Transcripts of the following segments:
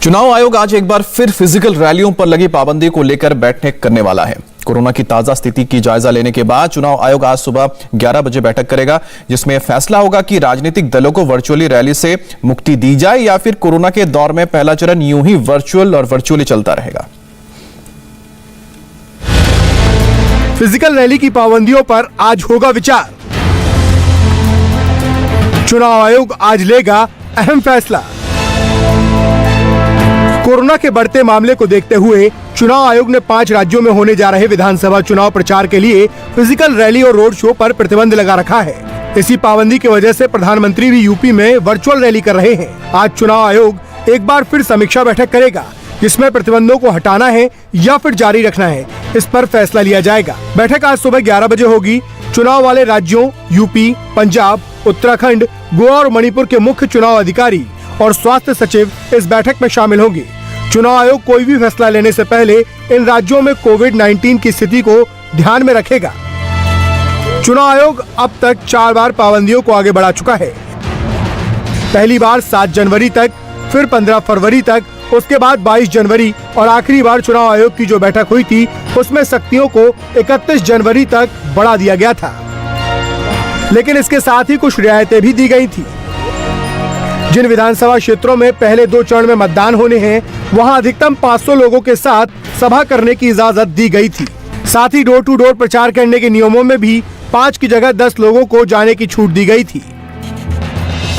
चुनाव आयोग आज एक बार फिर फिजिकल रैलियों पर लगी पाबंदी को लेकर बैठक करने वाला है। कोरोना की ताजा स्थिति की जायजा लेने के बाद चुनाव आयोग आज सुबह 11 बजे बैठक करेगा, जिसमें फैसला होगा कि राजनीतिक दलों को वर्चुअली रैली से मुक्ति दी जाए या फिर कोरोना के दौर में पहला चरण यूं ही वर्चुअली चलता रहेगा। फिजिकल रैली की पाबंदियों पर आज होगा विचार। चुनाव आयोग आज लेगा अहम फैसला। कोरोना के बढ़ते मामले को देखते हुए चुनाव आयोग ने 5 राज्यों में होने जा रहे विधानसभा चुनाव प्रचार के लिए फिजिकल रैली और रोड शो पर प्रतिबंध लगा रखा है। इसी पाबंदी की वजह से प्रधानमंत्री भी यूपी में वर्चुअल रैली कर रहे हैं। आज चुनाव आयोग एक बार फिर समीक्षा बैठक करेगा, जिसमें प्रतिबंधों को हटाना है या फिर जारी रखना है, इस पर फैसला लिया जाएगा। बैठक आज सुबह 11 बजे होगी। चुनाव वाले राज्यों यूपी, पंजाब, उत्तराखंड, गोवा और मणिपुर के मुख्य चुनाव अधिकारी और स्वास्थ्य सचिव इस बैठक में शामिल होंगे। चुनाव आयोग कोई भी फैसला लेने से पहले इन राज्यों में कोविड-19 की स्थिति को ध्यान में रखेगा। चुनाव आयोग अब तक 4 बार पाबंदियों को आगे बढ़ा चुका है। पहली बार 7 जनवरी तक, फिर 15 फरवरी तक, उसके बाद 22 जनवरी और आखिरी बार चुनाव आयोग की जो बैठक हुई थी उसमें सख्तियों को 31 जनवरी तक बढ़ा दिया गया था। लेकिन इसके साथ ही कुछ रियायतें भी दी गई थी। जिन विधानसभा क्षेत्रों में पहले 2 चरण में मतदान होने हैं, वहां अधिकतम 500 लोगों के साथ सभा करने की इजाजत दी गई थी। साथ ही डोर टू डोर प्रचार करने के नियमों में भी 5 की जगह 10 लोगों को जाने की छूट दी गई थी।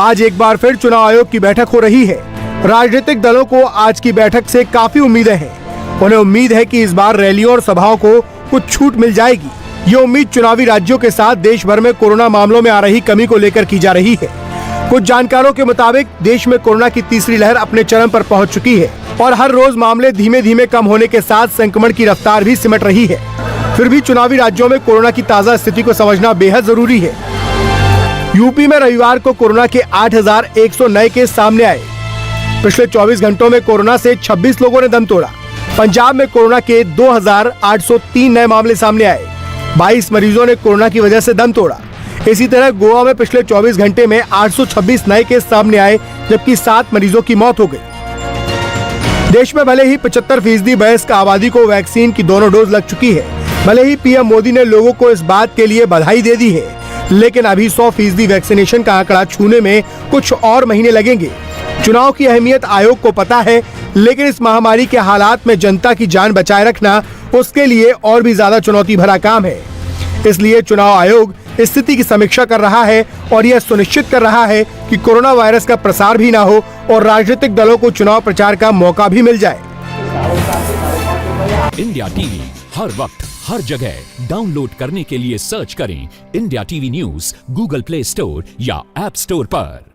आज एक बार फिर चुनाव आयोग की बैठक हो रही है। राजनीतिक दलों को आज की बैठक से काफी उम्मीदें हैं। उन्हें उम्मीद है कि इस बार रैलियों और सभाओं को कुछ छूट मिल जाएगी। ये उम्मीद चुनावी राज्यों के साथ देश भर में कोरोना मामलों में आ रही कमी को लेकर की जा रही है। कुछ जानकारों के मुताबिक देश में कोरोना की तीसरी लहर अपने चरम पर पहुंच चुकी है और हर रोज मामले धीमे धीमे कम होने के साथ संक्रमण की रफ्तार भी सिमट रही है। फिर भी चुनावी राज्यों में कोरोना की ताजा स्थिति को समझना बेहद जरूरी है। यूपी में रविवार को कोरोना के 8,100 नए केस सामने आए। पिछले 24 घंटों में कोरोना से 26 लोगों ने दम तोड़ा। पंजाब में कोरोना के 2,803 नए मामले सामने आए। 22 मरीजों ने कोरोना की वजह से दम तोड़ा। इसी तरह गोवा में पिछले 24 घंटे में 826 नए केस सामने आए, जबकि 7 मरीजों की मौत हो गई। देश में भले ही 75% वयस्क आबादी को वैक्सीन की दोनों डोज लग चुकी है, भले ही पीएम मोदी ने लोगों को इस बात के लिए बधाई दे दी है, लेकिन अभी 100% वैक्सीनेशन का आंकड़ा छूने में कुछ और महीने लगेंगे। चुनाव की अहमियत आयोग को पता है, लेकिन इस महामारी के हालात में जनता की जान बचाए रखना उसके लिए और भी ज्यादा चुनौती भरा काम है। इसलिए चुनाव आयोग स्थिति की समीक्षा कर रहा है और यह सुनिश्चित कर रहा है कि कोरोना वायरस का प्रसार भी ना हो और राजनीतिक दलों को चुनाव प्रचार का मौका भी मिल जाए। इंडिया टीवी हर वक्त हर जगह डाउनलोड करने के लिए सर्च करें India TV news Google play store या ऐप स्टोर पर।